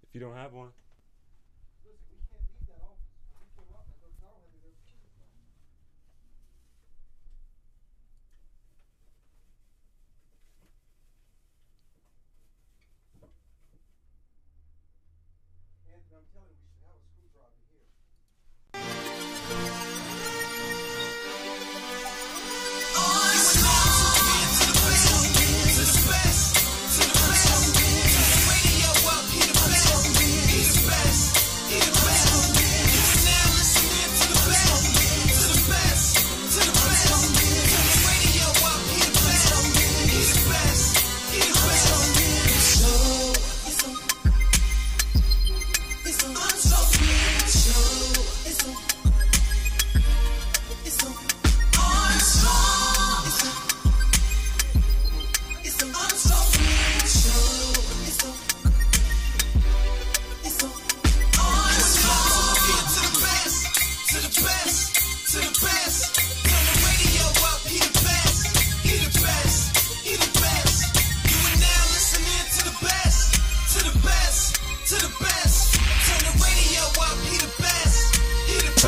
If you don't have one. Listen, we can't leave that office. When we came out, that those y'all had their keys on. Anthony, I'm telling you, we should have a screwdriver here.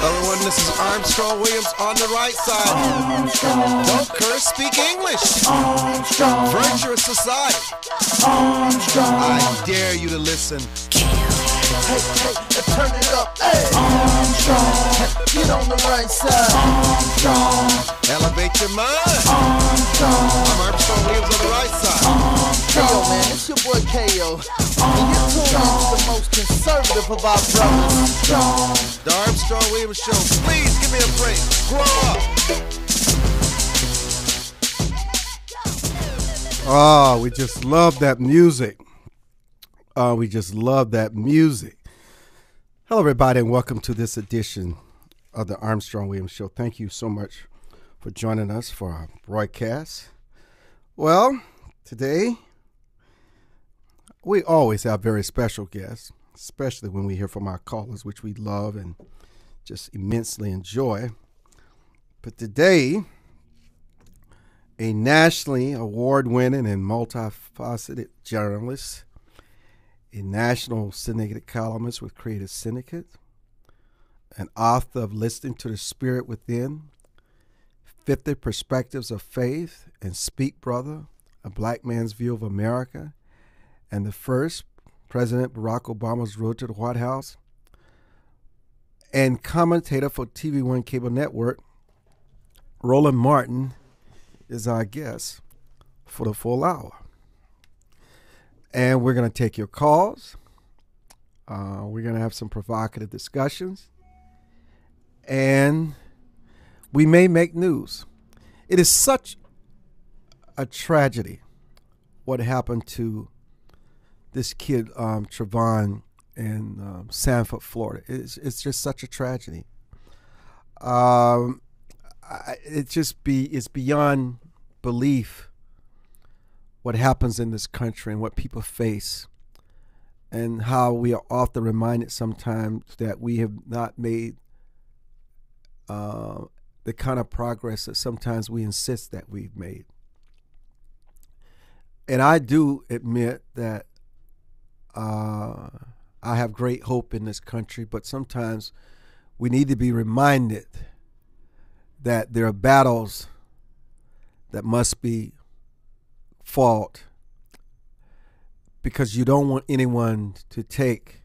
Everyone, this is Armstrong Williams on the right side. Armstrong. Don't curse, speak English. Armstrong. Virtuous society. Armstrong. I dare you to listen. Hey, turn it up. Hey. Armstrong. Get on the right side. Armstrong. Elevate your mind. Armstrong. I'm Armstrong Williams on the right side. Armstrong. Yo, man, it's your boy K.O. And you're tuned in to the most conservative of our brothers. Armstrong. The Armstrong Williams Show. Please give me a break. Grow up. Oh, we just love that music. We just love that music. Hello, everybody, and welcome to this edition of the Armstrong Williams Show. Thank you so much for joining us for our broadcast. Well, today, we always have very special guests, especially when we hear from our callers, which we love and just immensely enjoy. But today, a nationally award-winning and multifaceted journalist, a national syndicated columnist with Creative Syndicate, an author of Listening to the Spirit Within, 50 Perspectives of Faith, and Speak Brother, A Black Man's View of America, and the first President Barack Obama's Road to the White House, and commentator for TV One Cable Network, Roland Martin is our guest for the full hour. And we're going to take your calls. We're going to have some provocative discussions. And we may make news. It is such a tragedy what happened to this kid, Trevon, in Sanford, Florida. It's just such a tragedy. It's beyond belief what happens in this country and what people face, and how we are often reminded sometimes that we have not made the kind of progress that sometimes we insist that we've made. And I do admit that I have great hope in this country, but sometimes we need to be reminded that there are battles that must be fought, because you don't want anyone to take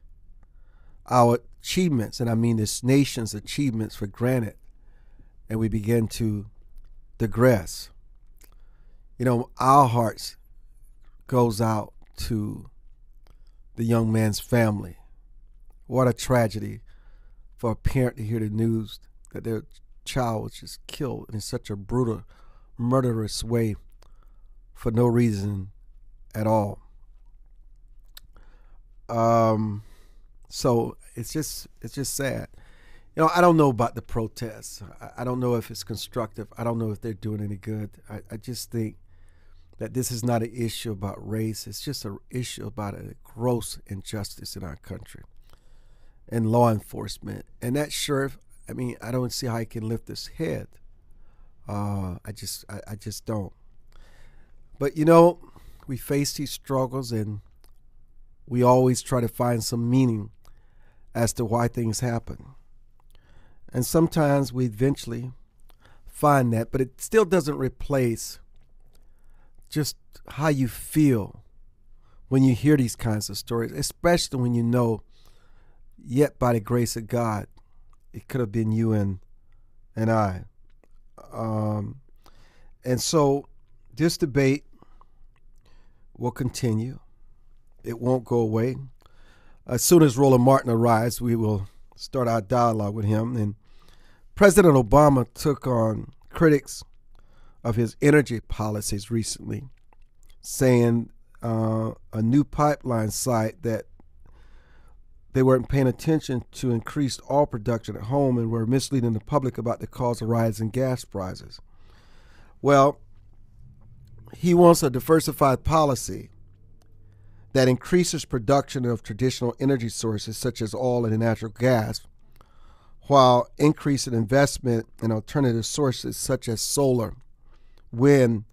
our achievements, and I mean this nation's achievements, for granted, and we begin to digress. You know, our hearts goes out to the young man's family. What a tragedy for a parent to hear the news that their child was just killed in such a brutal, murderous way for no reason at all. So it's just sad. You know, I don't know about the protests. I don't know if it's constructive. I don't know if they're doing any good. I just think that this is not an issue about race. It's just an issue about a gross injustice in our country and law enforcement. And that sheriff, I mean, I don't see how he can lift his head. I just don't. But, you know, we face these struggles, and we always try to find some meaning as to why things happen. And sometimes we eventually find that, but it still doesn't replace just how you feel when you hear these kinds of stories, especially when you know, yet by the grace of God, it could have been you and I. And so this debate will continue. It won't go away. As soon as Roland Martin arrives, we will start our dialogue with him. And President Obama took on critics of his energy policies recently, saying a new pipeline site that they weren't paying attention to increased oil production at home and were misleading the public about the cause of rising gas prices. Well, he wants a diversified policy that increases production of traditional energy sources such as oil and natural gas, while increasing investment in alternative sources such as solar, wind,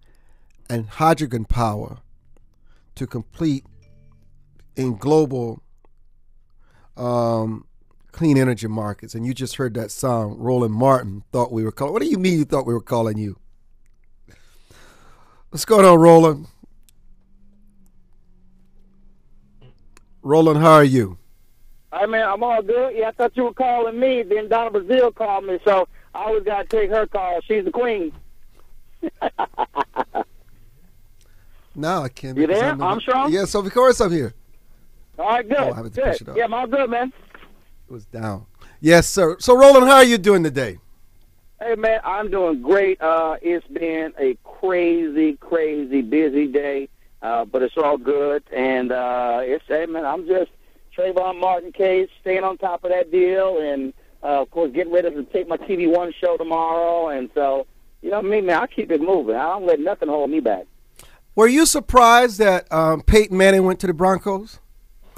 and hydrogen power to compete in global clean energy markets. And you just heard that song, Roland Martin thought we were calling. What do you mean you thought we were calling you? What's going on, Roland? Roland, how are you? Hey, man, I'm all good. Yeah, I thought you were calling me. Then Donna Brazile called me, so I always got to take her call. She's the queen. No, I can't. You there, Armstrong? Yes, of course I'm here. All right, good. I have to push it Good. up. Yeah, I'm all good, man. It was down. Yes, sir. So, Roland, how are you doing today? Hey, man, I'm doing great. It's been a crazy, crazy busy day, but it's all good. And hey, man, I'm just Trayvon Martin case, staying on top of that deal, and of course, getting ready to take my TV One show tomorrow. And so, you know what I mean, man, I keep it moving. I don't let nothing hold me back. Were you surprised that Peyton Manning went to the Broncos?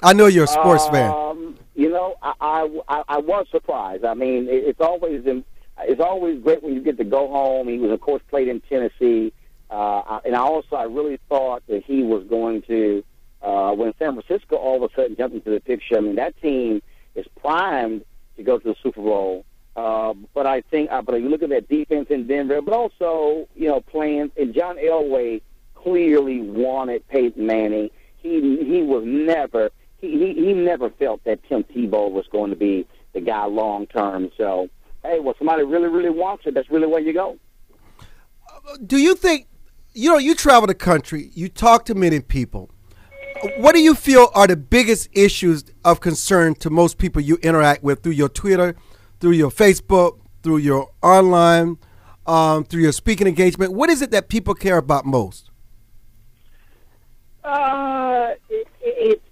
I know you're a sports fan. You know, I was surprised. I mean, it's always great when you get to go home. He was, of course, played in Tennessee, and I really thought that he was going to. When San Francisco all of a sudden jumped into the picture, I mean, that team is primed to go to the Super Bowl. But I think, but you look at that defense in Denver, but also, you know, playing, and John Elway clearly wanted Peyton Manning. He was never. He never felt that Tim Tebow was going to be the guy long term. So, hey, well, somebody really, really wants it. That's really where you go. Do you think, you know, you travel the country, you talk to many people. What do you feel are the biggest issues of concern to most people you interact with through your Twitter, through your Facebook, through your online, through your speaking engagement? What is it that people care about most?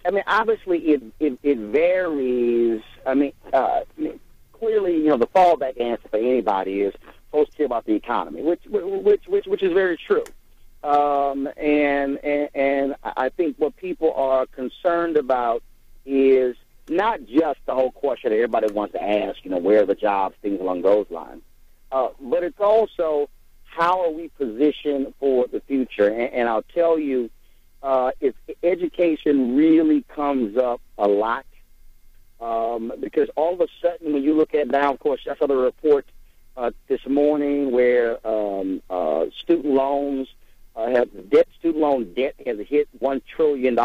I mean, obviously, it varies. I mean, clearly, you know, the fallback answer for anybody is folks care about the economy, which is very true. And I think what people are concerned about is not just the whole question that everybody wants to ask, you know, where are the jobs, things along those lines, but it's also how are we positioned for the future. And I'll tell you, if education really comes up a lot, because all of a sudden when you look at now, of course, I saw the report this morning where student loans student loan debt has hit $1 trillion.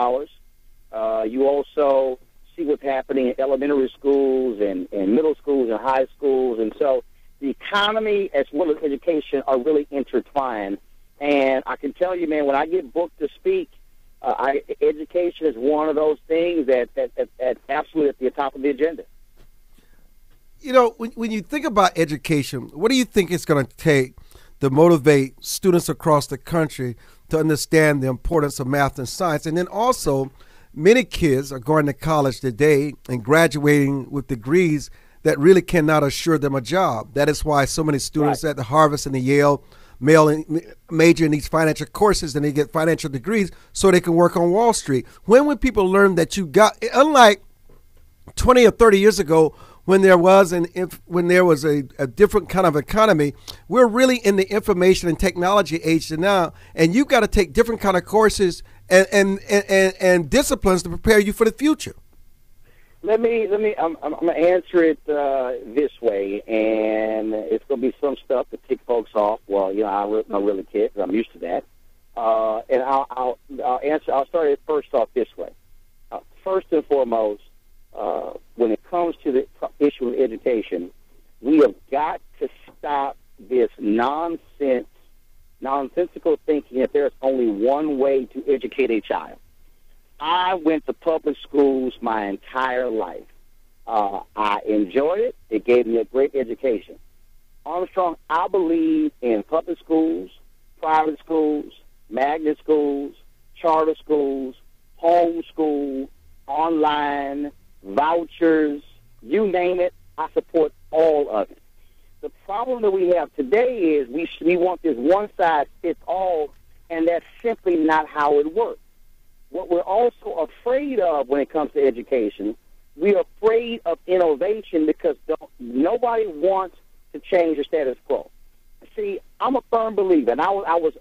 You also see what's happening in elementary schools and middle schools and high schools. And so the economy as well as education are really intertwined. And I can tell you, man, when I get booked to speak, education is one of those things that absolutely at the top of the agenda. You know, when you think about education, what do you think it's going to take to motivate students across the country to understand the importance of math and science? And then also, many kids are going to college today and graduating with degrees that really cannot assure them a job. That is why so many students at the Harvard and the Yale major in these financial courses, and they get financial degrees so they can work on Wall Street. When would people learn that you got, unlike 20 or 30 years ago, when there was a different kind of economy. We're really in the information and technology age now, and you've got to take different kind of courses and disciplines to prepare you for the future. I'm gonna answer it this way, and it's gonna be some stuff to tick folks off. Well, I don't really care because I'm used to that. And I'll answer. I'll start it first off this way. First and foremost, when it comes to the issue of education, we have got to stop this nonsensical thinking that there's only one way to educate a child. I went to public schools my entire life. I enjoyed it. It gave me a great education. Armstrong, I believe in public schools, private schools, magnet schools, charter schools, home school, online, vouchers, you name it, I support all of it. The problem that we have today is we want this one-size-fits-all, and that's simply not how it works. What we're also afraid of when it comes to education, we're afraid of innovation because nobody wants to change the status quo. See, I'm a firm believer, and I was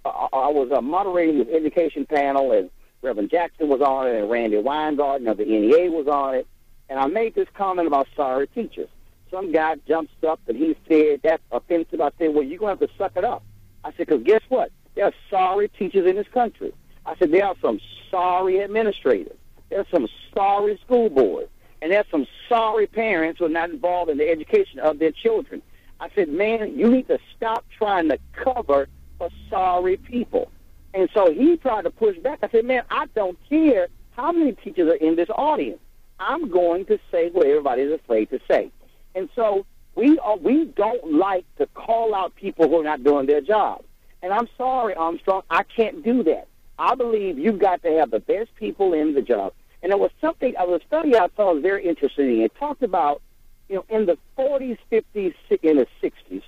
moderating the education panel, and Reverend Jackson was on it, and Randy Weingarten of the NEA was on it, and I made this comment about sorry teachers. Some guy jumps up and he said, that's offensive. I said, well, you're going to have to suck it up. I said, because guess what? There are sorry teachers in this country. I said, there are some sorry administrators. There's some sorry school boards. And there's some sorry parents who are not involved in the education of their children. I said, man, you need to stop trying to cover for sorry people. And so he tried to push back. I said, man, I don't care how many teachers are in this audience. I'm going to say what everybody's afraid to say. And so we don't like to call out people who are not doing their job. And I'm sorry, Armstrong, I can't do that. I believe you've got to have the best people in the job. And there was a study I thought was very interesting. It talked about, in the 40s, 50s, and the 60s,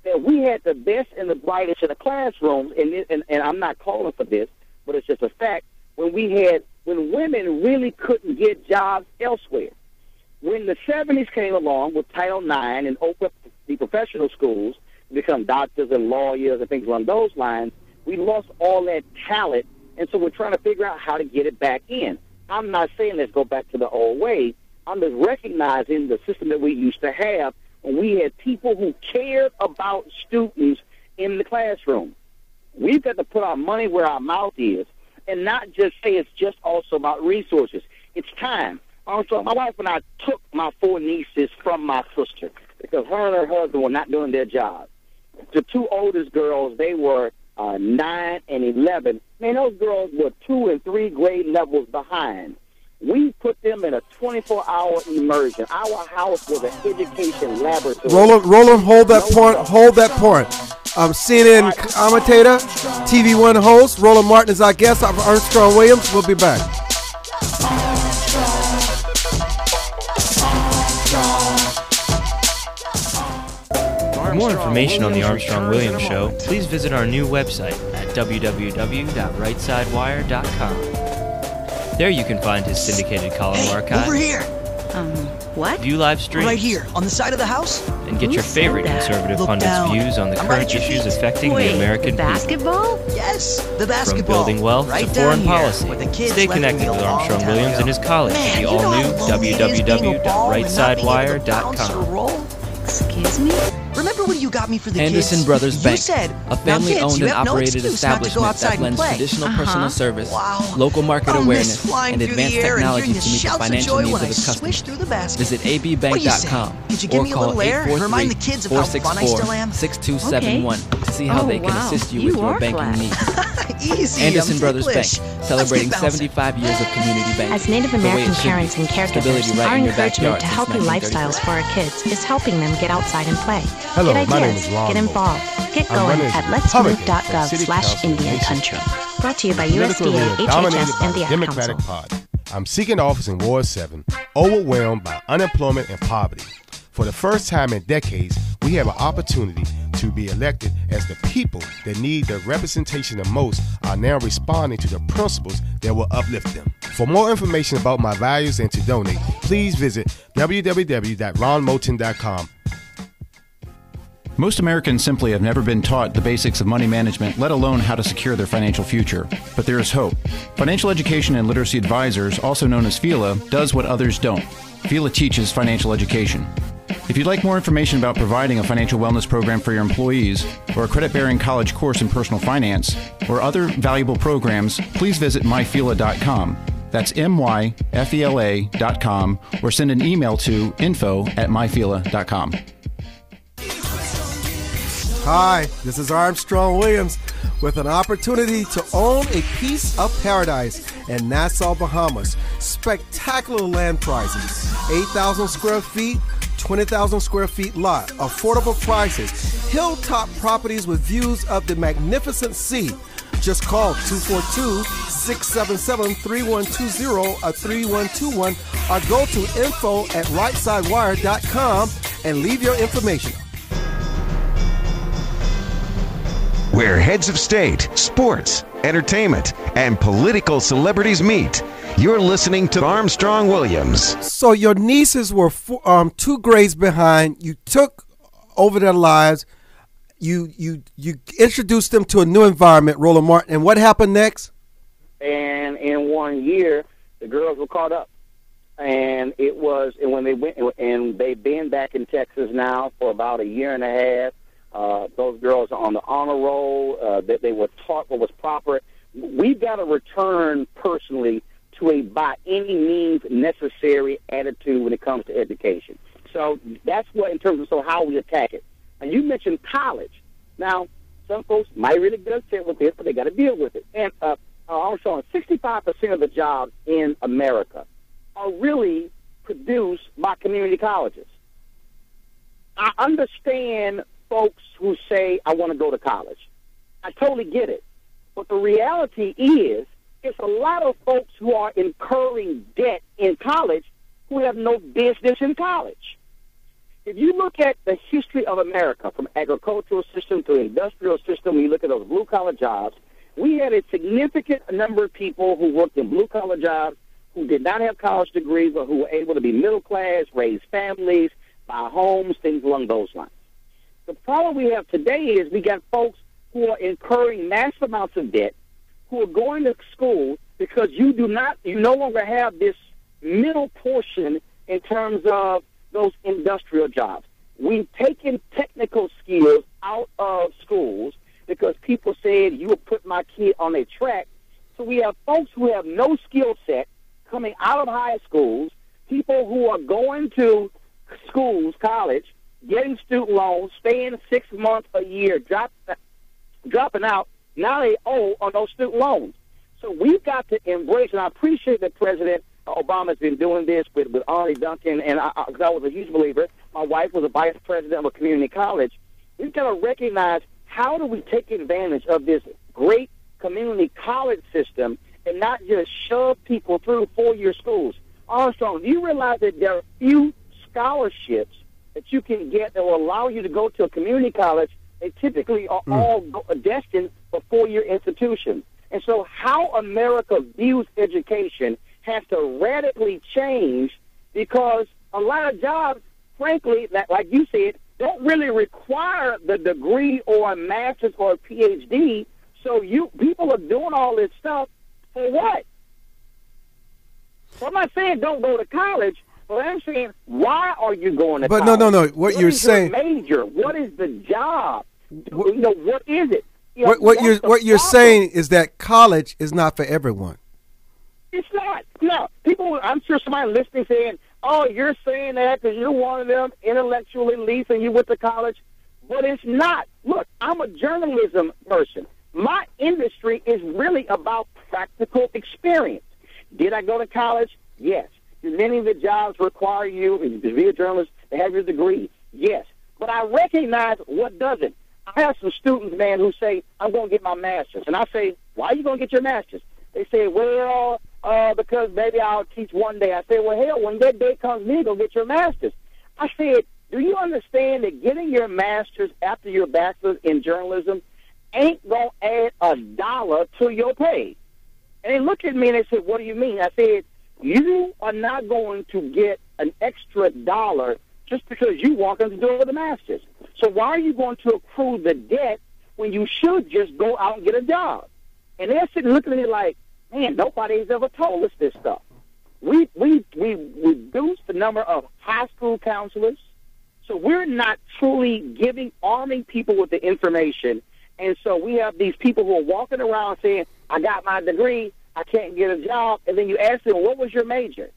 that we had the best and the brightest in the classrooms. And I'm not calling for this, but it's just a fact. When women really couldn't get jobs elsewhere. When the 70s came along with Title IX and opened up the professional schools to become doctors and lawyers and things along those lines, we lost all that talent, and so we're trying to figure out how to get it back in. I'm not saying let's go back to the old way. I'm just recognizing the system that we used to have when we had people who cared about students in the classroom. We've got to put our money where our mouth is and not just say it's just also about resources. It's time. Also, my wife and I took my 4 nieces from my sister because her and her husband were not doing their job. The 2 oldest girls, they were 9 and 11. Man, those girls were 2 and 3 grade levels behind. We put them in a 24-hour immersion. Our house was an education laboratory. Roland, hold that point. CNN commentator, TV One host, Roland Martin is our guest. I'm Armstrong Williams. We'll be back. For more information on the Armstrong Williams Show, please visit our new website at www.rightsidewire.com. There you can find his syndicated column archive. Over here. What? View live streams. Right here, on the side of the house. And get your favorite conservative pundits' views on the current issues affecting the American people. Basketball? Yes, the basketball. From building wealth to foreign policy. Stay connected with Armstrong Williams and his colleagues at the all-new www.rightsidewire.com. Excuse me? Remember when you got me for the Anderson kids? Brothers You Bank, said, a family-owned and operated establishment that blends traditional personal service, local market awareness, and advanced technology to meet the financial needs of its customers. Visit abbank.com or call 843-464-6271 to see how they can assist you with your banking needs. Easy, Anderson Brothers Bank, celebrating 75 years of community banking. As Native American parents and caregivers, our in your encouragement backyard to healthy lifestyles for our kids is helping them get outside and play. Hello, get my name ideas, is Ron get involved, get going at letsmove.gov/Indian Country. Brought to you by USDA, HHS, and the Ad Democratic Council. Party. I'm seeking office in Ward 7, overwhelmed by unemployment and poverty. For the first time in decades, we have an opportunity to be elected as the people that need the representation the most are now responding to the principles that will uplift them. For more information about my values and to donate, please visit www.ronmoulton.com. Most Americans simply have never been taught the basics of money management, let alone how to secure their financial future. But there is hope. Financial Education and Literacy Advisors, also known as FELA, does what others don't. FELA teaches financial education. If you'd like more information about providing a financial wellness program for your employees, or a credit-bearing college course in personal finance, or other valuable programs, please visit myfela.com. That's myfela.com, or send an email to info@myfela.com. Hi, this is Armstrong Williams with an opportunity to own a piece of paradise in Nassau, Bahamas. Spectacular land prices, 8,000 square feet, 20,000 square feet lot, affordable prices, hilltop properties with views of the magnificent sea. Just call 242-677-3120 or 3121 or go to info@rightsidewire.com and leave your information. Where heads of state, sports, entertainment, and political celebrities meet. You're listening to Armstrong Williams. So your nieces were 2 grades behind. You took over their lives. You introduced them to a new environment, Roland Martin. And what happened next? And in 1 year, the girls were caught up. And when they went, and they've been back in Texas now for about a year and a half. Those girls are on the honor roll. That they were taught what was proper. We've got to return personally to a by any means necessary attitude when it comes to education. So that's what, in terms of how we attack it. And you mentioned college. Now, some folks might really get upset with this, but they got to deal with it. And also, 65% of the jobs in America are really produced by community colleges. I understand folks who say, I want to go to college. I totally get it. But the reality is, it's a lot of folks who are incurring debt in college who have no business in college. If you look at the history of America, from agricultural system to industrial system, when you look at those blue-collar jobs, we had a significant number of people who worked in blue-collar jobs who did not have college degrees or who were able to be middle class, raise families, buy homes, things along those lines. The problem we have today is we got folks who are incurring massive amounts of debt, who are going to school because you no longer have this middle portion in terms of those industrial jobs. We've taken technical skills out of schools because people said you would put my kid on a track. So we have folks who have no skill set coming out of high schools, people who are going to schools, college, getting student loans, staying 6 months, a year, dropping out. Now they owe on those student loans. So we've got to embrace, and I appreciate that President Obama has been doing this with Arnie Duncan, and I was a huge believer. My wife was a vice president of a community college. We've got to recognize, how do we take advantage of this great community college system and not just shove people through 4-year schools? Armstrong, do you realize that there are few scholarships that you can get that will allow you to go to a community college? They typically are all destined for 4-year institutions. And so how America views education has to radically change, because a lot of jobs, frankly, like you said, don't really require the degree or a master's or a PhD. So people are doing all this stuff for what? So I'm not saying don't go to college, but I'm saying, why are you going to college? But no. What you're saying, your major? What is the job? What is it? What you're saying is that college is not for everyone. It's not. No, people. I'm sure somebody listening saying, "Oh, you're saying that because you're one of them intellectual elites and you went to college," but it's not. Look, I'm a journalism person. My industry is really about practical experience. Did I go to college? Yes. Do many of the jobs require you to be a journalist to have your degree? Yes. But I recognize what doesn't. I have some students, man, who say, I'm going to get my master's. And I say, why are you going to get your master's? They say, well, because maybe I'll teach one day. I say, well, hell, when that day comes, me, go get your master's. I said, do you understand that getting your master's after your bachelor's in journalism ain't going to add $1 to your pay? And they looked at me and they said, what do you mean? I said, You are not going to get an extra dollar just because you walk in the door with the masters. So why are you going to accrue the debt when you should just go out and get a job? And they're sitting looking at me like, man, nobody's ever told us this stuff. We reduced the number of high school counselors, so we're not truly arming people with the information. And so we have these people who are walking around saying, I got my degree, I can't get a job, and then you ask them, what was your major?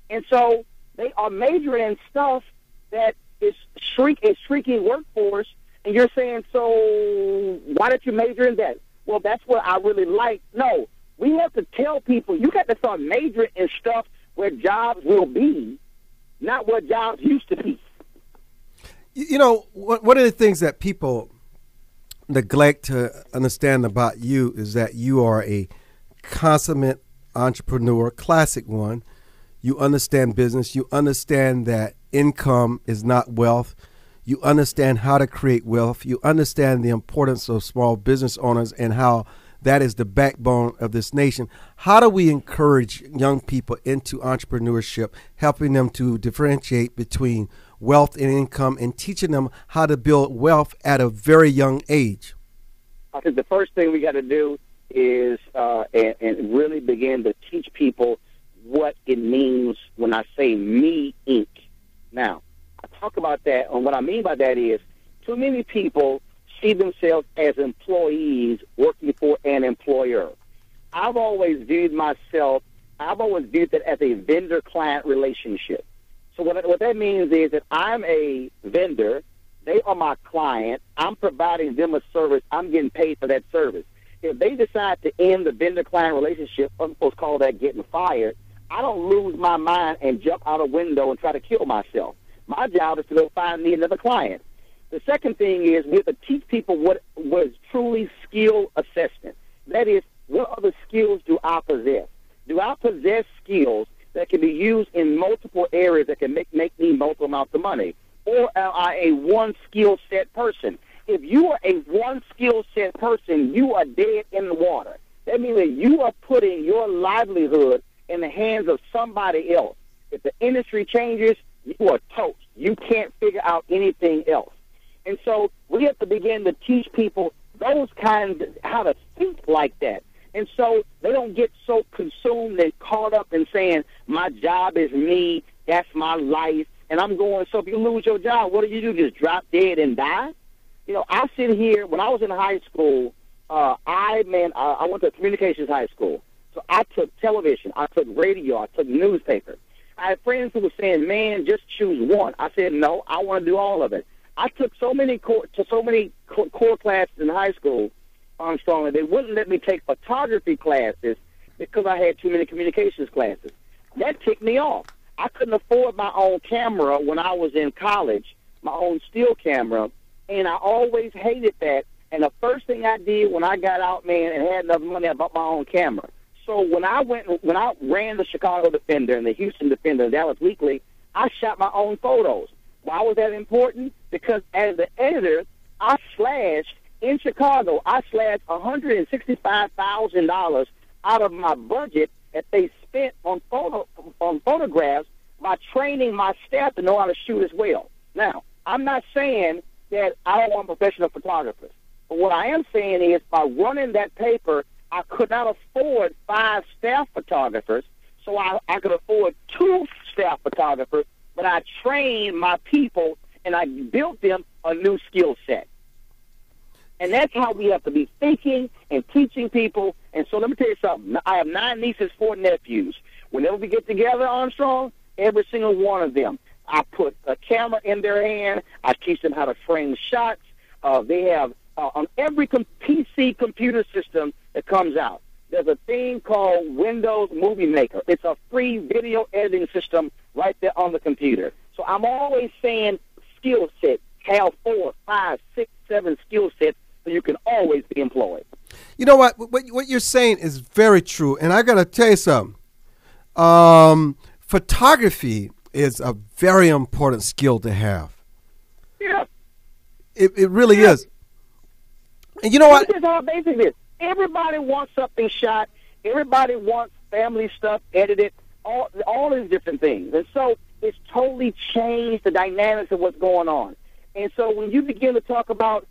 And so they are majoring in stuff that is shrinking workforce, and you're saying, so why did you major in that? Well, that's what I really like. No, we have to tell people, you got to start majoring in stuff where jobs will be, not where jobs used to be. You know, one of the things that people neglect to understand about you is that you are a consummate entrepreneur, classic one. You understand business. You understand that income is not wealth. You understand how to create wealth. You understand the importance of small business owners and how that is the backbone of this nation. How do we encourage young people into entrepreneurship, helping them to differentiate between wealth and income and teaching them how to build wealth at a very young age? I think the first thing we got to do is and really begin to teach people what it means when I say Me Inc. Now, I talk about that, and what I mean by that is too many people see themselves as employees working for an employer. I've always viewed that as a vendor-client relationship. So what that means is that I'm a vendor, they are my client, I'm providing them a service, I'm getting paid for that service. If they decide to end the vendor-client relationship, I'm supposed to call that getting fired, I don't lose my mind and jump out a window and try to kill myself. My job is to go find me another client. The second thing is we have to teach people what is truly skill assessment. That is, what other skills do I possess? Do I possess skills that can be used in multiple areas that can make me multiple amounts of money? Or am I a one-skill set person? If you are a one-skill set person, you are dead in the water. That means that you are putting your livelihood in the hands of somebody else. If the industry changes, you are toast. You can't figure out anything else. And so we have to begin to teach people those kinds, how to think like that. And so they don't get so consumed and caught up in saying, my job is me, that's my life, and I'm going, so if you lose your job, what do? Just drop dead and die? You know, I sit here, when I was in high school, I went to communications high school. So I took television, I took radio, I took newspaper. I had friends who were saying, man, just choose one. I said, no, I want to do all of it. I took so many core classes in high school, Armstrong, and they wouldn't let me take photography classes because I had too many communications classes. That ticked me off. I couldn't afford my own camera when I was in college, my own still camera, and I always hated that. And the first thing I did when I got out, man, and had enough money, I bought my own camera. So when I ran the Chicago Defender and the Houston Defender and Dallas Weekly, I shot my own photos. Why was that important? Because as the editor, in Chicago, I slashed $165,000 out of my budget that they spent on photographs by training my staff to know how to shoot as well. Now, I'm not saying that I don't want professional photographers, but what I am saying is by running that paper, I could not afford 5 staff photographers, so I could afford 2 staff photographers, but I trained my people and I built them a new skill set. And that's how we have to be thinking and teaching people. And so let me tell you something. I have 9 nieces, 4 nephews. Whenever we get together, Armstrong, every single one of them, I put a camera in their hand. I teach them how to frame shots. They have on every PC computer system that comes out, there's a thing called Windows Movie Maker. It's a free video editing system right there on the computer. So I'm always saying skill set, have 4, 5, 6, 7 skill sets so you can always be employed. You know what? What you're saying is very true. And I got to tell you something. Photography is a very important skill to have. Yeah. It really is. And you know what? This is how basic it is. Everybody wants something shot. Everybody wants family stuff edited. all these different things. And so it's totally changed the dynamics of what's going on. And so when you begin to talk about,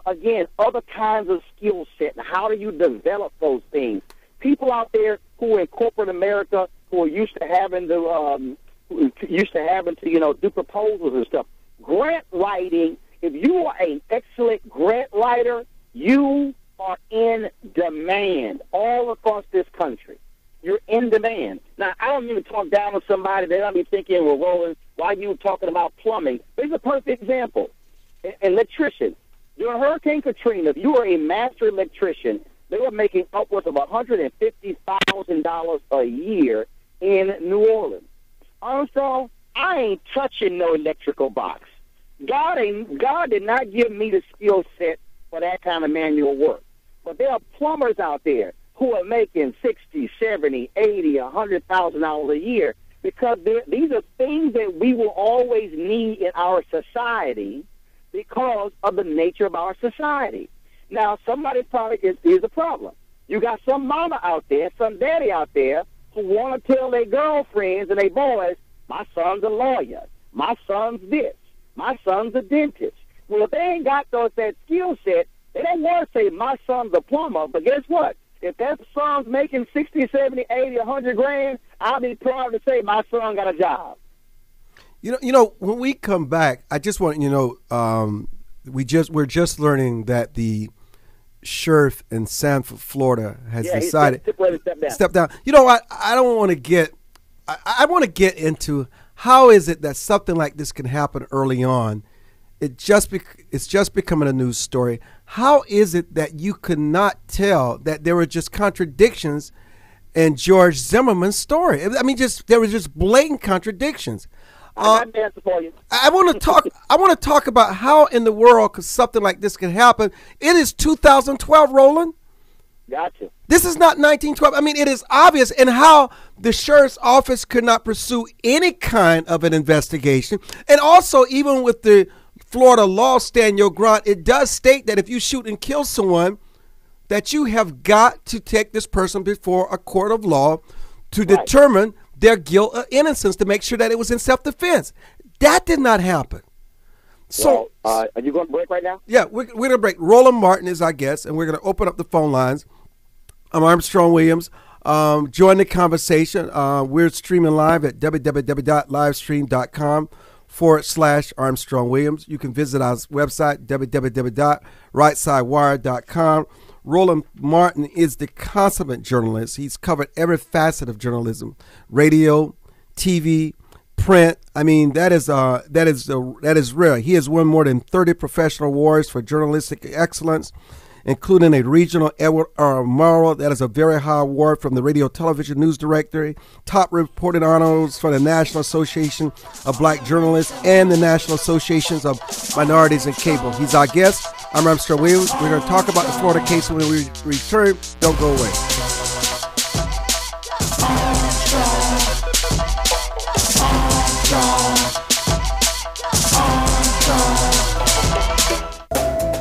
again, other kinds of skill set and how do you develop those things, people out there who are in corporate America who are used to having to, do proposals and stuff, grant writing, if you are an excellent grant writer, you are in demand all across this country. You're in demand. Now, I don't even talk down on somebody that I'll be thinking, well, Roland, why are you talking about plumbing? Here's a perfect example. An electrician. During Hurricane Katrina, if you were a master electrician, they were making upwards of $150,000 a year in New Orleans. Armstrong, I ain't touching no electrical box. God did not give me the skill set for that kind of manual work. But there are plumbers out there who are making $60,000, $70,000, $80,000, $100,000 a year because these are things that we will always need in our society because of the nature of our society. Now, somebody probably is a problem. You got some mama out there, some daddy out there who want to tell their girlfriends and their boys, my son's a lawyer, my son's this, my son's a dentist. Well, if they ain't got that skill set, they don't want to say my son's a plumber, but guess what? If that son's making 60, 70, 80, 100 grand, I'll be proud to say my son got a job. You know, when we come back, I just want we're just learning that the sheriff in Sanford, Florida, has decided step down. You know, I don't want to get. I want to get into how is it that something like this can happen early on. It's just becoming a news story. How is it that you could not tell that there were just contradictions in George Zimmerman's story? I mean, there were just blatant contradictions. I want to talk about how in the world could something like this can happen. It is 2012, Roland. Gotcha. This is not 1912. I mean, it is obvious in how the sheriff's office could not pursue any kind of an investigation. And also, even with the Florida law, stand your ground, it does state that if you shoot and kill someone, that you have got to take this person before a court of law to determine their guilt or innocence, to make sure that it was in self-defense. That did not happen. So, are you going to break right now? Yeah, we're going to break. Roland Martin is our guest, and we're going to open up the phone lines. I'm Armstrong Williams. Join the conversation. We're streaming live at www.livestream.com/Armstrong Williams. You can visit our website, www.rightsidewire.com. Roland Martin is the consummate journalist. He's covered every facet of journalism: radio, TV, print. I mean, that is rare. He has won more than 30 professional awards for journalistic excellence, including a regional Edward R. Murrow. That is a very high award from the Radio Television News Directory, top reporting honors for the National Association of Black Journalists and the National Associations of Minorities in Cable. He's our guest. I'm Armstrong Williams. We're going to talk about the Florida case when we return. Don't go away.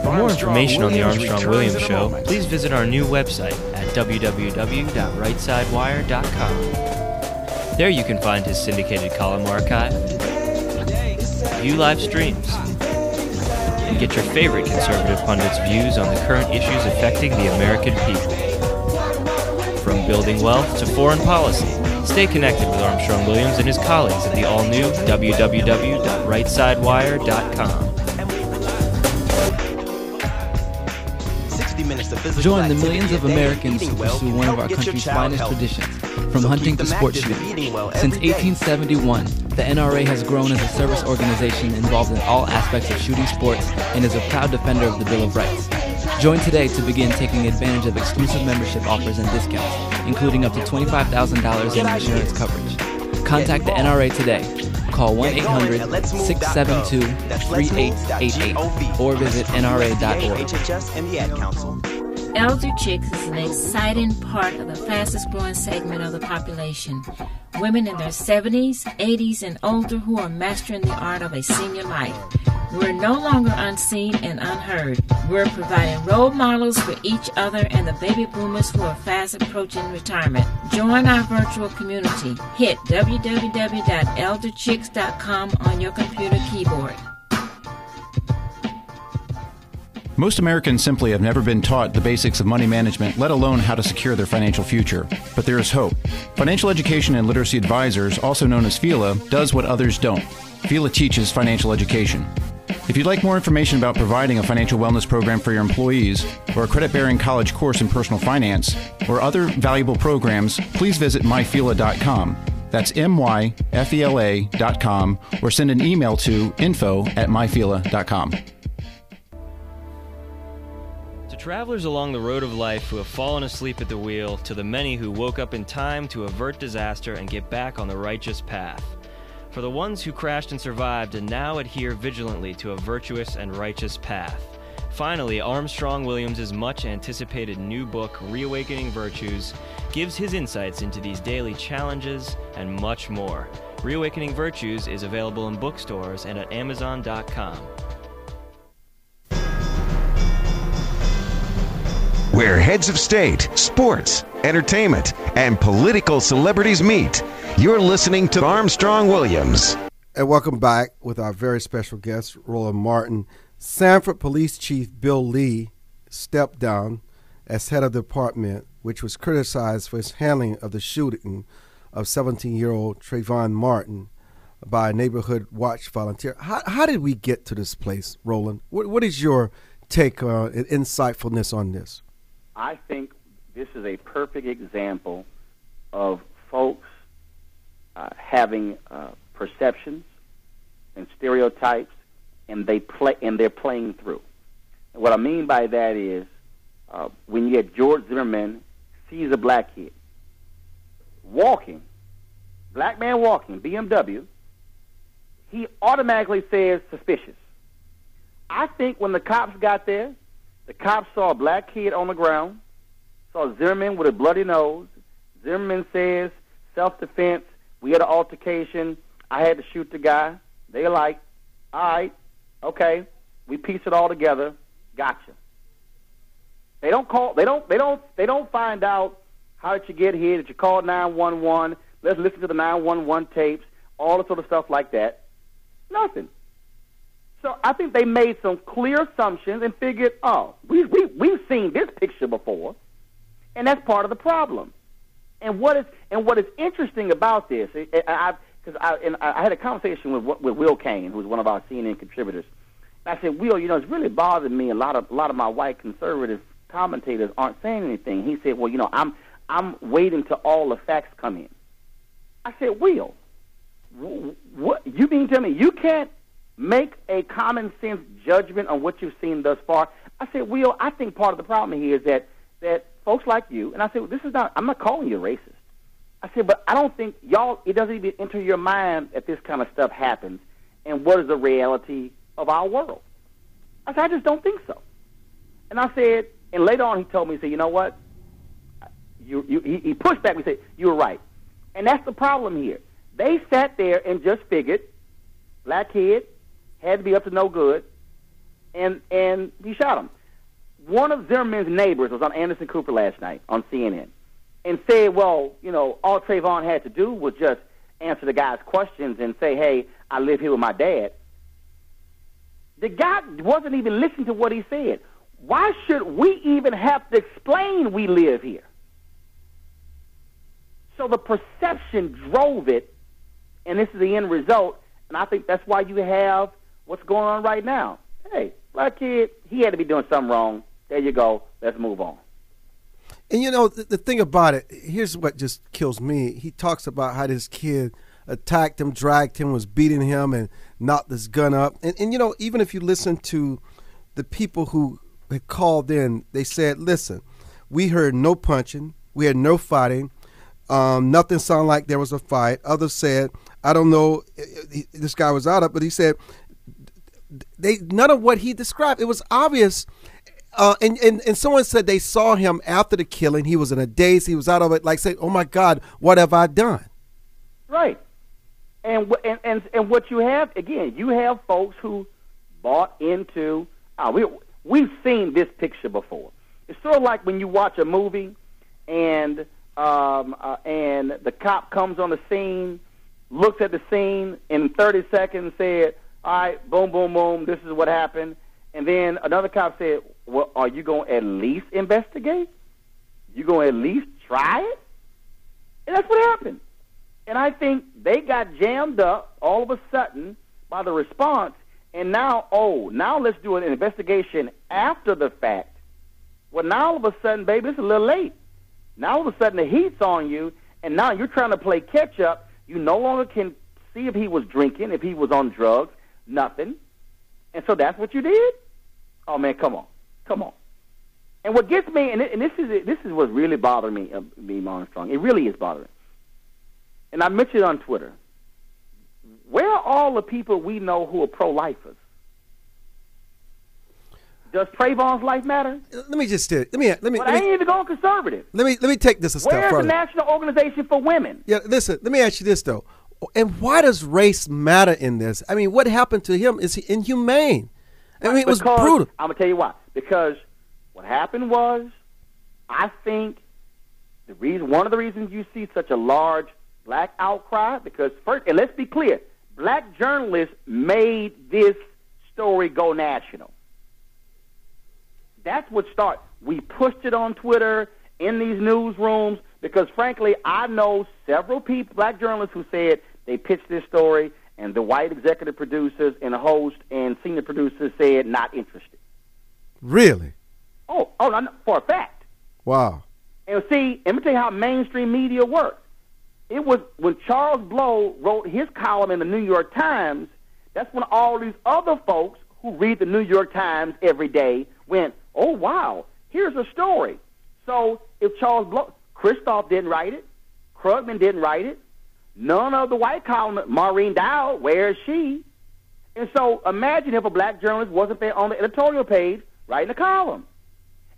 For more information on the Armstrong-Williams Show, please visit our new website at www.rightsidewire.com. There you can find his syndicated column archive, view live streams, and get your favorite conservative pundits' views on the current issues affecting the American people. From building wealth to foreign policy, stay connected with Armstrong Williams and his colleagues at the all-new www.rightsidewire.com. Join the millions of Americans who pursue one of our country's finest traditions, from hunting to sports shooting. Since 1871, the NRA has grown as a service organization involved in all aspects of shooting sports and is a proud defender of the Bill of Rights. Join today to begin taking advantage of exclusive membership offers and discounts, including up to $25,000 in insurance coverage. Contact the NRA today. Call 1-800-672-3888 or visit nra.org. Elder Chicks is an exciting part of the fastest growing segment of the population. Women in their 70s, 80s, and older who are mastering the art of a senior life. We're no longer unseen and unheard. We're providing role models for each other and the baby boomers who are fast approaching retirement. Join our virtual community. Hit www.elderchicks.com on your computer keyboard. Most Americans simply have never been taught the basics of money management, let alone how to secure their financial future. But there is hope. Financial Education and Literacy Advisors, also known as FELA, does what others don't. FELA teaches financial education. If you'd like more information about providing a financial wellness program for your employees, or a credit-bearing college course in personal finance, or other valuable programs, please visit myfela.com. That's myfela.com, or send an email to info@myfela.com. To travelers along the road of life who have fallen asleep at the wheel, to the many who woke up in time to avert disaster and get back on the righteous path. For the ones who crashed and survived and now adhere vigilantly to a virtuous and righteous path. Finally, Armstrong Williams' much-anticipated new book, Reawakening Virtues, gives his insights into these daily challenges and much more. Reawakening Virtues is available in bookstores and at Amazon.com. Where heads of state, sports, entertainment, and political celebrities meet. You're listening to Armstrong Williams. And welcome back with our very special guest, Roland Martin. Sanford Police Chief Bill Lee stepped down as head of the department, which was criticized for his handling of the shooting of 17-year-old Trayvon Martin by a neighborhood watch volunteer. How did we get to this place, Roland? What is your take and insightfulness on this? I think this is a perfect example of folks having perceptions and stereotypes, and they're playing through. And what I mean by that is when you get George Zimmerman sees a black kid walking, black man walking, BMW, he automatically says suspicious. I think when the cops got there, the cops saw a black kid on the ground, saw Zimmerman with a bloody nose. Zimmerman says, self-defense, we had an altercation, I had to shoot the guy. They're like, all right, okay, we piece it all together, gotcha. They don't find out how did you get here, did you call 911, let's listen to the 911 tapes, all the sort of stuff like that. Nothing. So I think they made some clear assumptions and figured, oh, we've seen this picture before, and that's part of the problem. And what is interesting about this, I had a conversation with Will Kane, who's one of our CNN contributors. And I said, Will, it's really bothering me. A lot of my white conservative commentators aren't saying anything. He said, well, I'm waiting till all the facts come in. I said, Will, what you mean to tell me you can't make a common sense judgment on what you've seen thus far? I said, Will, I think part of the problem here is that folks like you, and I said, I'm not calling you a racist. I said, but I don't think it doesn't even enter your mind that this kind of stuff happens, and what is the reality of our world? I said, I just don't think so. And I said, and later on he told me, he said, you know what? He pushed back. We said, you were right. And that's the problem here. They sat there and just figured, black kid, had to be up to no good, and he shot him. One of Zimmerman's neighbors was on Anderson Cooper last night on CNN and said, well, all Trayvon had to do was just answer the guy's questions and say, hey, I live here with my dad. The guy wasn't even listening to what he said. Why should we even have to explain we live here? So the perception drove it, and this is the end result, and I think that's why you have what's going on right now. Hey, black kid, he had to be doing something wrong. There you go. Let's move on. And the thing about it, here's what just kills me. He talks about how this kid attacked him, dragged him, was beating him, and knocked his gun up. And even if you listen to the people who had called in, they said, listen, we heard no punching, we had no fighting, nothing sounded like there was a fight. Others said, I don't know, this guy was out of it, but he said, none of what he described. It was obvious. And someone said they saw him after the killing. He was in a daze. He was out of it, like saying, oh, my God, what have I done? Right. And what you have, again, you have folks who bought into. We've seen this picture before. It's sort of like when you watch a movie and the cop comes on the scene, looks at the scene in 30 seconds, said, all right, boom, boom, boom, this is what happened. And then another cop said, well, are you going to at least investigate? You going to at least try it? And that's what happened. And I think they got jammed up all of a sudden by the response. And now let's do an investigation after the fact. Well, now all of a sudden, baby, it's a little late. Now all of a sudden the heat's on you, and now you're trying to play catch-up. You no longer can see if he was drinking, if he was on drugs, nothing. And so that's what you did? Oh, man, come on. And what gets me, and this is what's really bothering me, Armstrong. It really is bothering me. And I mentioned it on Twitter. Where are all the people we know who are pro-lifers? Does Trayvon's life matter? Let me just let me. I ain't even going conservative. Let me take this a step further. Where's the National Organization for Women? Yeah, listen. Let me ask you this though, and why does race matter in this? I mean, what happened to him is inhumane. I mean, it was brutal. I'm gonna tell you why. Because what happened was, I think one of the reasons you see such a large black outcry, because first, and let's be clear, black journalists made this story go national. That's what started. We pushed it on Twitter, in these newsrooms, because frankly, I know several people, black journalists, who said they pitched this story, and the white executive producers and the host and senior producers said not interested. Really? Oh, for a fact. Wow. And see, let me tell you how mainstream media works. It was when Charles Blow wrote his column in the New York Times, that's when all these other folks who read the New York Times every day went, oh, wow, here's a story. So if Charles Blow, Christoph didn't write it, Krugman didn't write it, none of the white columnists, Maureen Dowd, where is she? And so imagine if a black journalist wasn't there on the editorial page writing a column.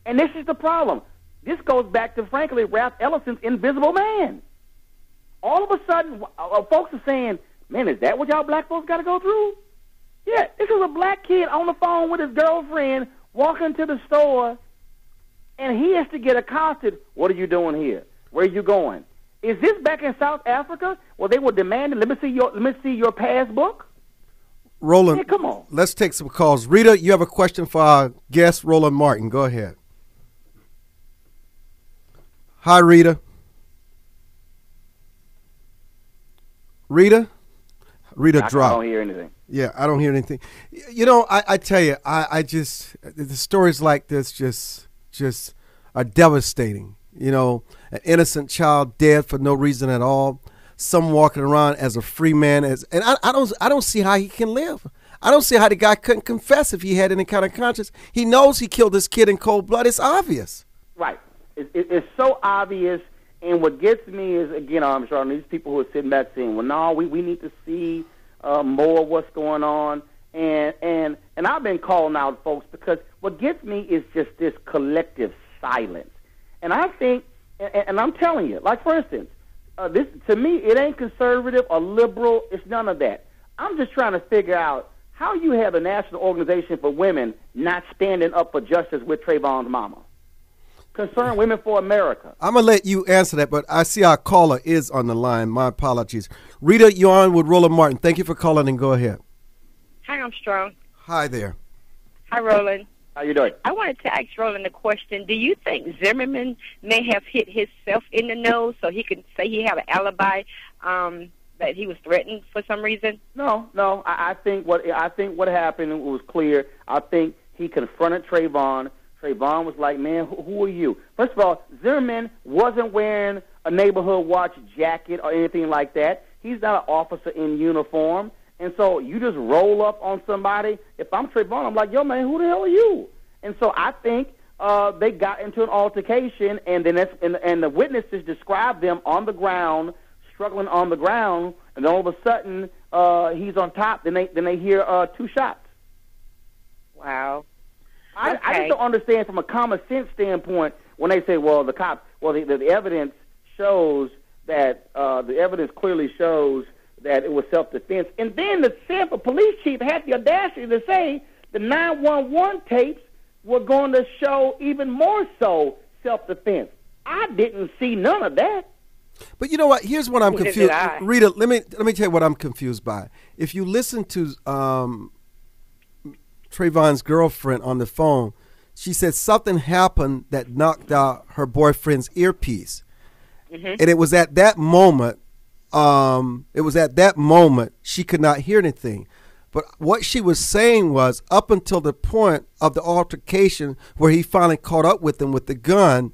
And this is the problem. This goes back to, frankly, Ralph Ellison's Invisible Man. All of a sudden, folks are saying, man, is that what y'all black folks got to go through? Yeah, this is a black kid on the phone with his girlfriend walking to the store, and he has to get accosted. What are you doing here? Where are you going? Is this back in South Africa where they were demanding, let me see your passbook? Roland, hey, come on. Let's take some calls. Rita, you have a question for our guest, Roland Martin. Go ahead. Hi, Rita. Rita dropped. I don't hear anything. Yeah, I don't hear anything. You know, I tell you, I just, the stories like this just are devastating. You know, an innocent child dead for no reason at all. Some walking around as a free man, and I don't see how he can live. I don't see how the guy couldn't confess if he had any kind of conscience. He knows he killed this kid in cold blood. It's obvious. Right. It's so obvious. And what gets me is, again, Armstrong, these people who are sitting back saying, well, no, we need to see more of what's going on. And I've been calling out folks because what gets me is just this collective silence. And I think, and I'm telling you, like, for instance, this, to me, it ain't conservative or liberal. It's none of that. I'm just trying to figure out how you have a National Organization for Women not standing up for justice with Trayvon's mama. Concerned Women for America. I'm going to let you answer that, but I see our caller is on the line. My apologies. Rita, you're on with Roland Martin. Thank you for calling, and go ahead. Hi, Armstrong. Hi there. Hi, Roland. How you doing? I wanted to ask Roland a question. Do you think Zimmerman may have hit himself in the nose so he could say he had an alibi that he was threatened for some reason? No. I think what happened was clear. I think he confronted Trayvon. Trayvon was like, man, who are you? First of all, Zimmerman wasn't wearing a neighborhood watch jacket or anything like that. He's not an officer in uniform. And so you just roll up on somebody. If I'm Trayvon, I'm like, yo, man, who the hell are you? And so I think they got into an altercation, and then and the witnesses described them on the ground, struggling on the ground, and all of a sudden he's on top. Then they hear 2 shots. Wow. I just don't understand from a common sense standpoint when they say, well, the cops, well, the evidence shows that the evidence clearly shows that it was self-defense. And then the Tampa police chief had the audacity to say the 911 tapes were going to show even more so self-defense. I didn't see none of that. But you know what? Here's what I'm confused. Rita, let me tell you what I'm confused by. If you listen to Trayvon's girlfriend on the phone, she said something happened that knocked out her boyfriend's earpiece, and it was at that moment. She could not hear anything. But what she was saying was, up until the point of the altercation where he finally caught up with him with the gun,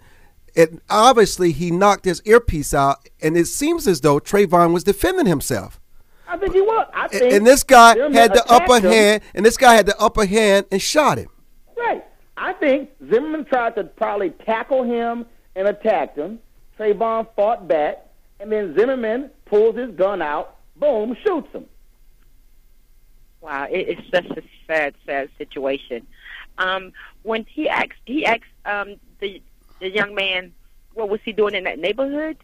obviously he knocked his earpiece out, and it seems as though Trayvon was defending himself. I think he was. And this guy had the upper hand, and shot him. Right. I think Zimmerman tried to probably tackle him and attacked him. Trayvon fought back, and then Zimmerman pulls his gun out, boom, shoots him. Wow, it's such a sad situation. When he asked the young man, what was he doing in that neighborhood?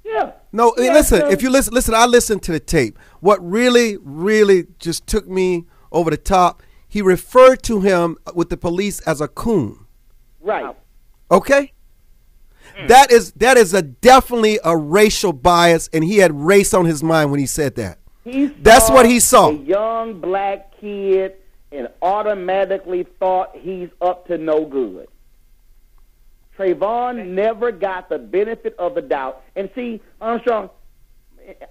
Yeah. No, listen. If you listen, I listened to the tape. What really, really just took me over the top, he referred to him with the police as a coon. Right. Okay. That is definitely a racial bias, and he had race on his mind when he said that. That's what he saw. A young black kid and automatically thought he's up to no good. Trayvon never got the benefit of the doubt. And see, Armstrong,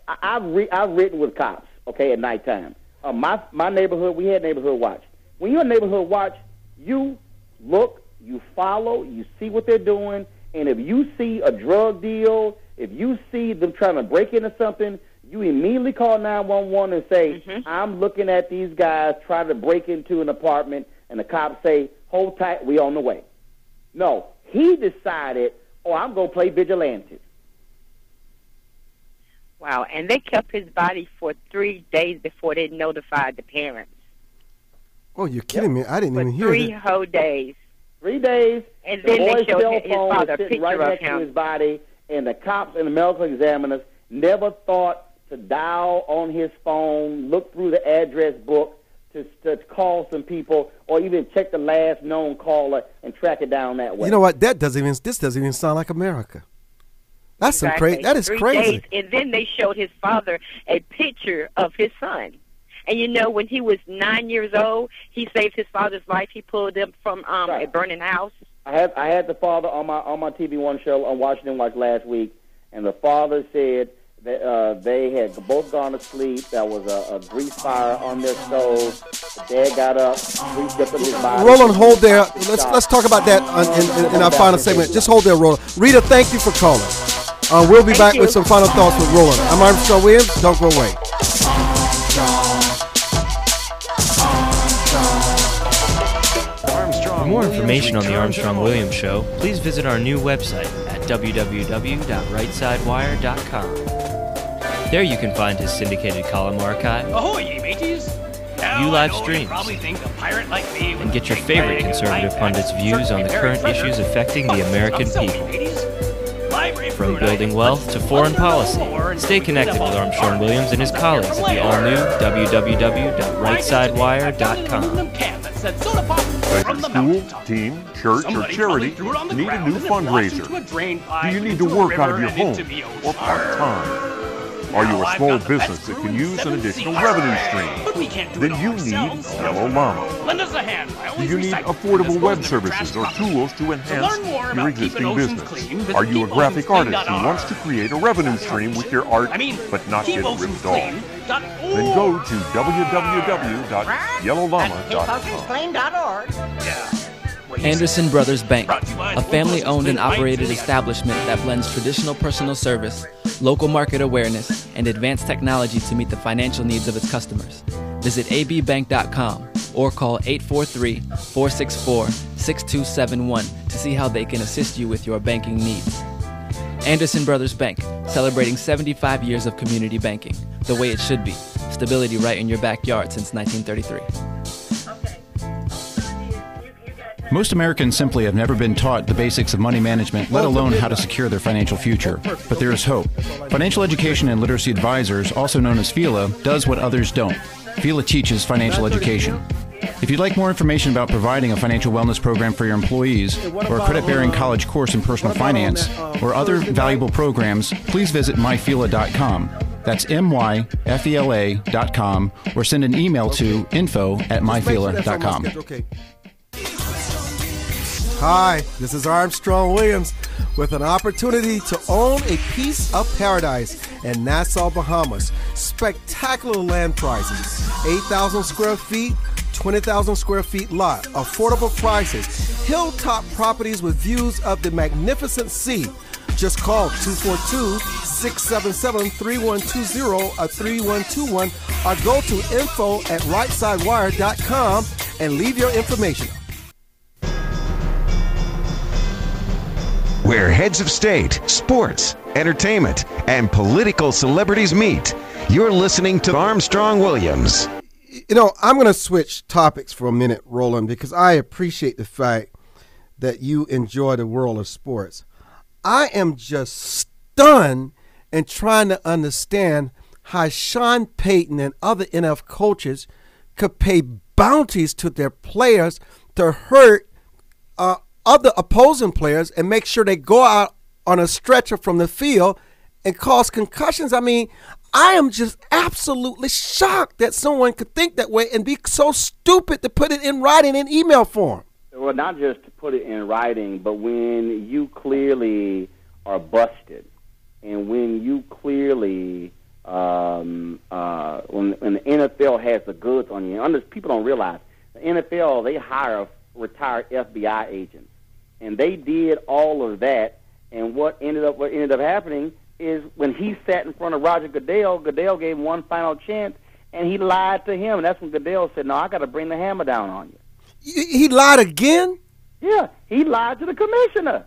I've written with cops, okay, at nighttime. My neighborhood, we had neighborhood watch. When you're in neighborhood watch, you look, you follow, you see what they're doing, and if you see a drug deal, if you see them trying to break into something, you immediately call 911 and say, I'm looking at these guys trying to break into an apartment, and the cops say, hold tight, we on the way. No, he decided, I'm going to play vigilante. Wow, and they kept his body for 3 days before they notified the parents. Oh, you're kidding me. I didn't even hear that. 3 whole days. 3 days. And then they showed his father a sitting picture right of next him. to his body, and the cops and the medical examiners never thought to dial on his phone, look through the address book to call some people, or even check the last known caller and track it down that way. You know what? This doesn't even sound like America. That's some crazy. That is 3 crazy. days, and then they showed his father a picture of his son. And you know, when he was 9 years old, he saved his father's life. He pulled him from a burning house. I had the father on my TV One show on Washington Watch last week, and the father said that they had both gone to sleep. There was a grease fire on their stove. The dad got up, greased up his body. Roland, hold there. Let's talk about that in our final segment. Just hold there, Roland. Rita, thank you for calling. We'll be back with some final thoughts with Roland. I'm Armstrong Williams. Don't go away. For more information on the Armstrong-Williams Show, please visit our new website at www.rightsidewire.com. There you can find his syndicated column archive, Ahoy, ye mateys! view live streams, and get your favorite conservative pundits' views on the current issues affecting the American people. From building wealth to foreign policy, stay connected with Armstrong Williams and his colleagues at the all-new www.rightsidewire.com. Does your school, team, church, or charity need a new fundraiser? Do you need to work out of your home or part-time? Are you a small business that can use an additional revenue stream? Then you need Yellow Llama. Do you need affordable web services or tools to enhance your existing business? Are you a graphic artist who wants to create a revenue stream with your art but not get ripped off? Then go to www.yellowllama.com. Anderson Brothers Bank, a family-owned and operated establishment that blends traditional personal service, local market awareness, and advanced technology to meet the financial needs of its customers. Visit abbank.com or call 843-464-6271 to see how they can assist you with your banking needs. Anderson Brothers Bank, celebrating 75 years of community banking, the way it should be. Stability right in your backyard since 1933. Most Americans simply have never been taught the basics of money management, let alone how to secure their financial future. But there is hope. Financial Education and Literacy Advisors, also known as FELA, does what others don't. FELA teaches financial education. If you'd like more information about providing a financial wellness program for your employees, or a credit-bearing college course in personal finance, or other valuable programs, please visit myfila.com. That's myfela.com, or send an email to info@myfila.com. Hi, this is Armstrong Williams with an opportunity to own a piece of paradise in Nassau, Bahamas. Spectacular land prices, 8,000 square feet, 20,000 square feet lot, affordable prices, hilltop properties with views of the magnificent sea. Just call 242-677-3120 or 3121 or go to info@rightsidewire.com and leave your information. Where heads of state, sports, entertainment, and political celebrities meet. You're listening to Armstrong Williams. You know, I'm going to switch topics for a minute, Roland, because I appreciate the fact that you enjoy the world of sports. I am just stunned and trying to understand how Sean Payton and other NFL coaches could pay bounties to their players to hurt other opposing players and make sure they go out on a stretcher from the field and cause concussions. I mean, I am just absolutely shocked that someone could think that way and be so stupid to put it in writing in email form. Well, not just to put it in writing, but when you clearly are busted, and when you clearly, when the NFL has the goods on you, people don't realize the NFL, they hire retired FBI agents, and they did all of that. And what ended up happening is when he sat in front of Roger Goodell, Goodell gave him one final chance, and he lied to him, and that's when Goodell said, "No, I got to bring the hammer down on you." He lied again? Yeah, he lied to the commissioner.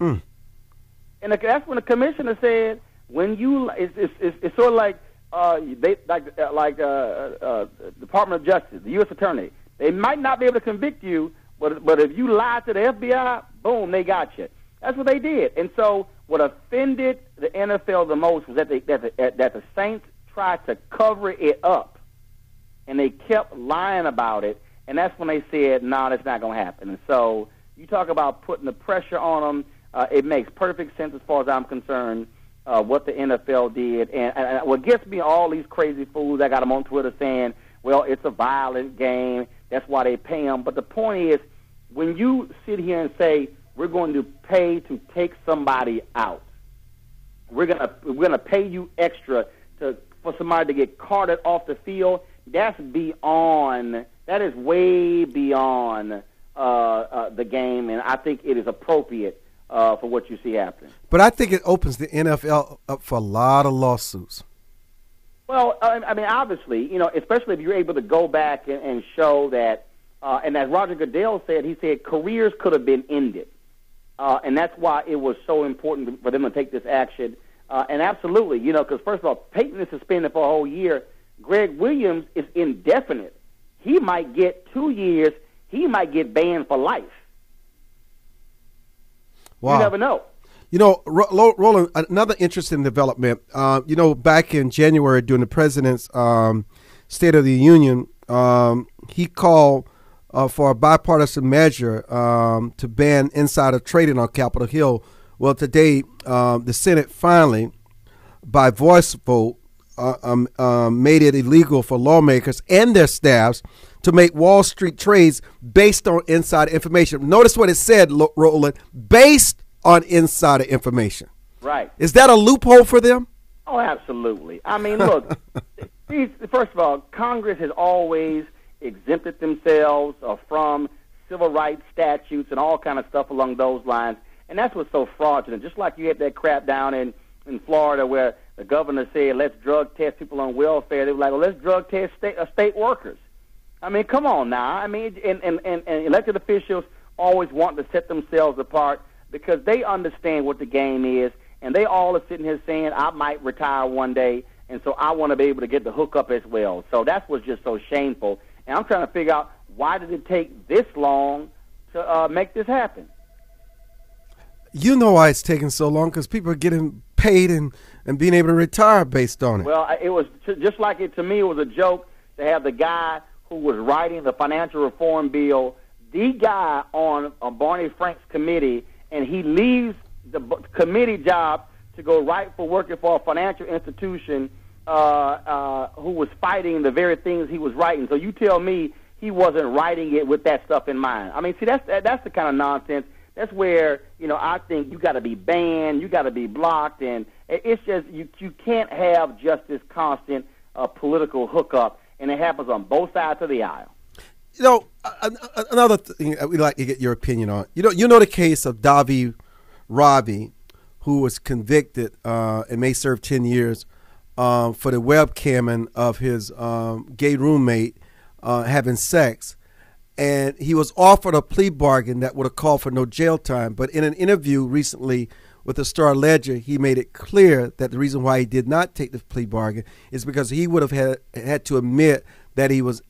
And that's when the commissioner said, "When you," it's sort of like Department of Justice, the U.S. Attorney. They might not be able to convict you, but if you lied to the FBI, boom, they got you. That's what they did. And so what offended the NFL the most was that the Saints tried to cover it up, and they kept lying about it. And that's when they said, "No, that's not going to happen." And so you talk about putting the pressure on them. It makes perfect sense as far as I'm concerned, what the NFL did. And what gets me, all these crazy fools, I got them on Twitter saying, well, it's a violent game. That's why they pay them. But the point is, when you sit here and say, we're going to pay to take somebody out, we're gonna pay you extra for somebody to get carted off the field, that is way beyond the game, and I think it is appropriate for what you see happening. But I think it opens the NFL up for a lot of lawsuits. Well, I mean, obviously, you know, especially if you're able to go back and show that, and as Roger Goodell said, he said careers could have been ended, and that's why it was so important for them to take this action. And absolutely, you know, because first of all, Peyton is suspended for a whole year. Greg Williams is indefinite. He might get 2 years. He might get banned for life. Wow. You never know. You know, Roland, another interesting development, you know, back in January during the president's State of the Union, he called for a bipartisan measure to ban insider trading on Capitol Hill. Well, today, the Senate finally, by voice vote, made it illegal for lawmakers and their staffs to make Wall Street trades based on insider information. Notice what it said, Roland, based on insider information. Right. Is that a loophole for them? Oh, absolutely. I mean, look, first of all, Congress has always exempted themselves from civil rights statutes and all kind of stuff along those lines, and that's what's so fraudulent. Just like you had that crap down in Florida where the governor said, let's drug test people on welfare. They were like, well, let's drug test state workers. I mean, come on now. I mean, and elected officials always want to set themselves apart because they understand what the game is, and they all are sitting here saying, I might retire one day, and so I want to be able to get the hookup as well. So that's what's just so shameful. And I'm trying to figure out, why did it take this long to make this happen? You know why it's taking so long, because people are getting paid and being able to retire based on it. Well, it was just like to me, it was a joke to have the guy who was writing the financial reform bill, the guy on Barney Frank's committee, and he leaves the committee job to go write for working for a financial institution who was fighting the very things he was writing. So you tell me he wasn't writing it with that stuff in mind. I mean, see, that's the kind of nonsense. That's where, I think you got to be banned, you got to be blocked, and it's just you can't have just this constant political hookup, and it happens on both sides of the aisle. Another thing we'd like to get your opinion on. You know the case of Davi Ravi, who was convicted and may serve 10 years for the webcamming of his gay roommate having sex. And he was offered a plea bargain that would have called for no jail time. But in an interview recently with the Star-Ledger, he made it clear that the reason why he did not take the plea bargain is because he would have had to admit that he was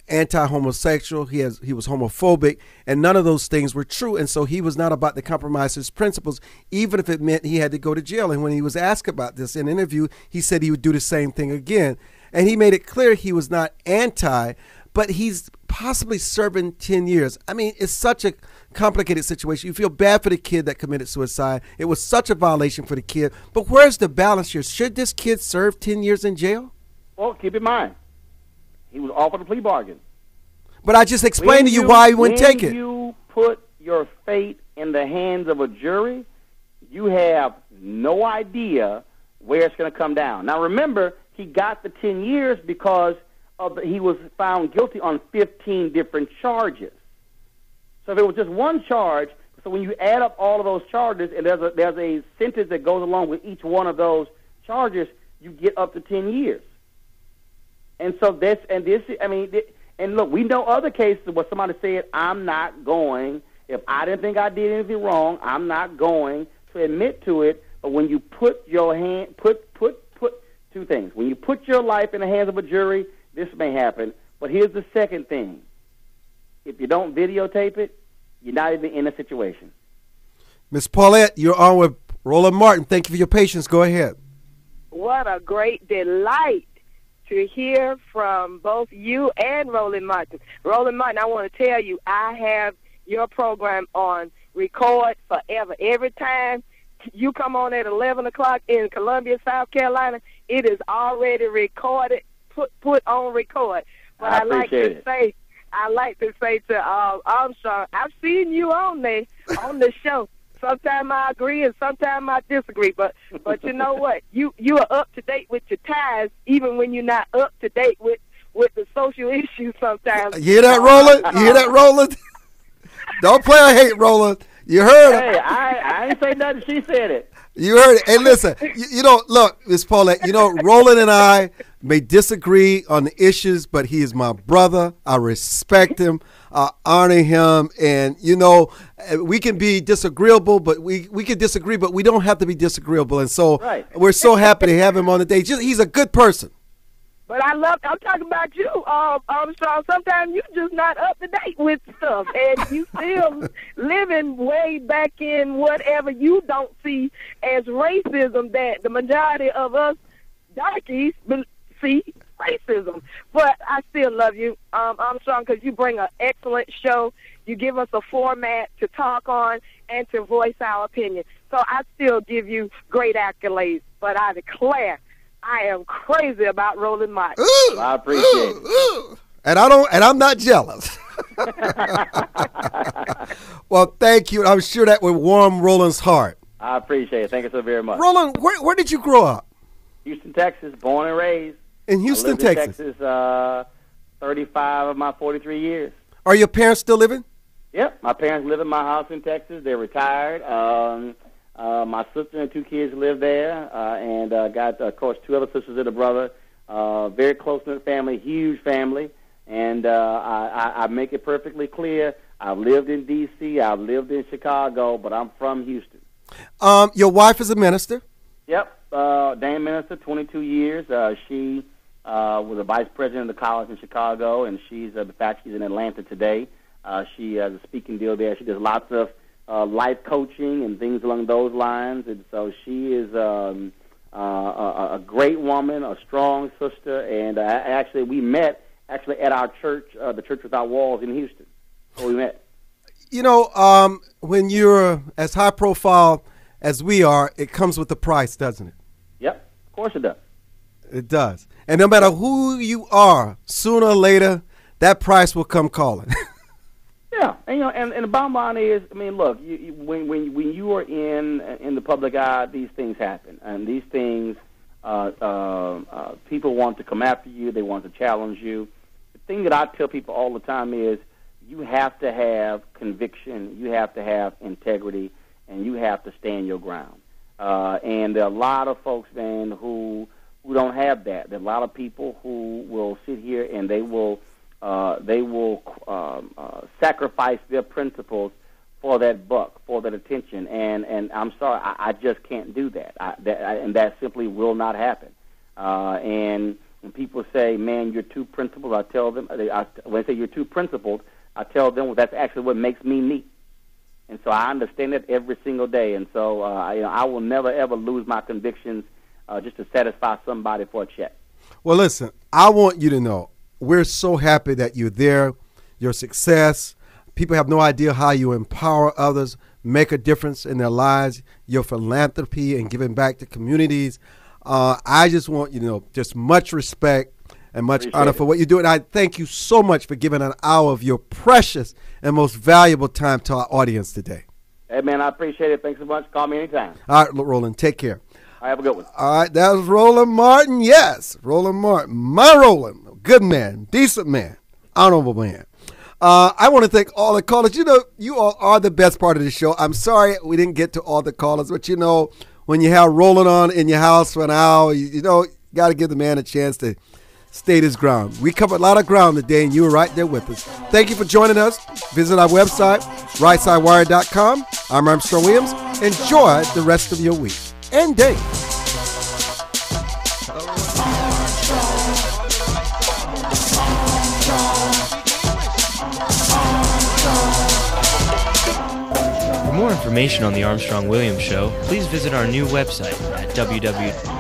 anti-homosexual, he was homophobic, and none of those things were true. And so he was not about to compromise his principles, even if it meant he had to go to jail. And when he was asked about this in an interview, he said he would do the same thing again. And he made it clear he was not anti, but he's possibly serving 10 years. I mean, it's such a complicated situation. You feel bad for the kid that committed suicide. It was such a violation for the kid. But where's the balance here? Should this kid serve 10 years in jail? Well, keep in mind, he was offered a plea bargain. But I just explained to you why he wouldn't take it. When you put your fate in the hands of a jury, you have no idea where it's going to come down. Now, remember, he got the 10 years because he was found guilty on 15 different charges. So if it was just one charge, so when you add up all of those charges, and there's a sentence that goes along with each one of those charges, you get up to 10 years. And so and look, we know other cases where somebody said, I'm not going, if I didn't think I did anything wrong, I'm not going to admit to it. But when you put two things. When you put your life in the hands of a jury, this may happen. But here's the second thing. If you don't videotape it, you're not even in a situation. Ms. Paulette, you're on with Roland Martin. Thank you for your patience. Go ahead. What a great delight to hear from both you and Roland Martin. Roland Martin, I want to tell you, I have your program on record forever. Every time you come on at 11 o'clock in Columbia, South Carolina, it is already recorded, put on record. But I like to say to Armstrong, I've seen you on the show. Sometimes I agree and sometimes I disagree. But you know what? You are up to date with your ties, even when you're not up to date with the social issues sometimes. You hear that, Roland? You hear that, Roland? Don't play or hate, Roland. You heard it. Hey, I ain't say nothing. She said it. You heard it. Hey, listen, look, Miss Paulette, Roland and I may disagree on the issues, but he is my brother. I respect him. I honor him. And, we can be disagreeable, but we can disagree, but we don't have to be disagreeable. And so We're so happy to have him on the day. He's a good person. But I'm talking about you, Armstrong. Sometimes you're just not up to date with stuff, and you still living way back in whatever you don't see as racism that the majority of us darkies see racism. But I still love you, Armstrong, because you bring an excellent show. You give us a format to talk on and to voice our opinion. So I still give you great accolades. But I declare, I am crazy about Roland Martin. Ooh, I appreciate it. And I'm not jealous. Well, thank you. I'm sure that would warm Roland's heart. I appreciate it. Thank you so very much. Roland, where did you grow up? Houston, Texas, born and raised. In Houston, Texas? In Texas, 35 of my 43 years. Are your parents still living? Yep. My parents live in my house in Texas. They're retired. My sister and two kids live there, and got, of course, two other sisters and a brother. Very close-knit family, huge family. And I make it perfectly clear, I've lived in D.C., I've lived in Chicago, but I'm from Houston. Your wife is a minister? Yep, Dame minister, 22 years. She was a vice president of the college in Chicago, and she's in fact, she's in Atlanta today. She has a speaking deal there. She does lots of life coaching and things along those lines, and so she is a great woman, a strong sister, and actually we met actually at our church, the Church Without Walls in Houston, where we met. You know, when you're as high profile as we are, it comes with a price, doesn't it? Yep, of course it does. It does. And no matter who you are, sooner or later, that price will come calling. Yeah, and and the bottom line is, I mean, look, when you are in the public eye, these things happen, and these things, people want to come after you, they want to challenge you. The thing that I tell people all the time is, you have to have conviction, you have to have integrity, and you have to stand your ground. And there are a lot of folks, man, who don't have that. There are a lot of people who will sit here and they will sacrifice their principles for that buck, for that attention. And I'm sorry, I just can't do that. And that simply will not happen. And when people say, "Man, you're too principled," I tell them, when they say you're too principled, I tell them, well, that's actually what makes me me. And so I understand it every single day. And so I will never, ever lose my convictions just to satisfy somebody for a check. Well, listen, I want you to know, we're so happy that you're there, your success. People have no idea how you empower others, make a difference in their lives, your philanthropy and giving back to communities. I just want you to know just much respect and much honor for what you do. And I thank you so much for giving an hour of your precious and most valuable time to our audience today. Hey, man, I appreciate it. Thanks so much. Call me anytime. All right, Roland, take care. I have a good one. All right, that was Roland Martin. Yes, Roland Martin. My Roland. Good man, decent man, honorable man. I want to thank all the callers. You know, you all are the best part of the show. I'm sorry we didn't get to all the callers, but you know, when you have Roland on in your house for an hour, you know, got to give the man a chance to state his ground. We covered a lot of ground today, and you were right there with us. Thank you for joining us. Visit our website, rightsidewire.com. I'm Armstrong Williams. Enjoy the rest of your week and day. For more information on the Armstrong Williams Show, please visit our new website at www.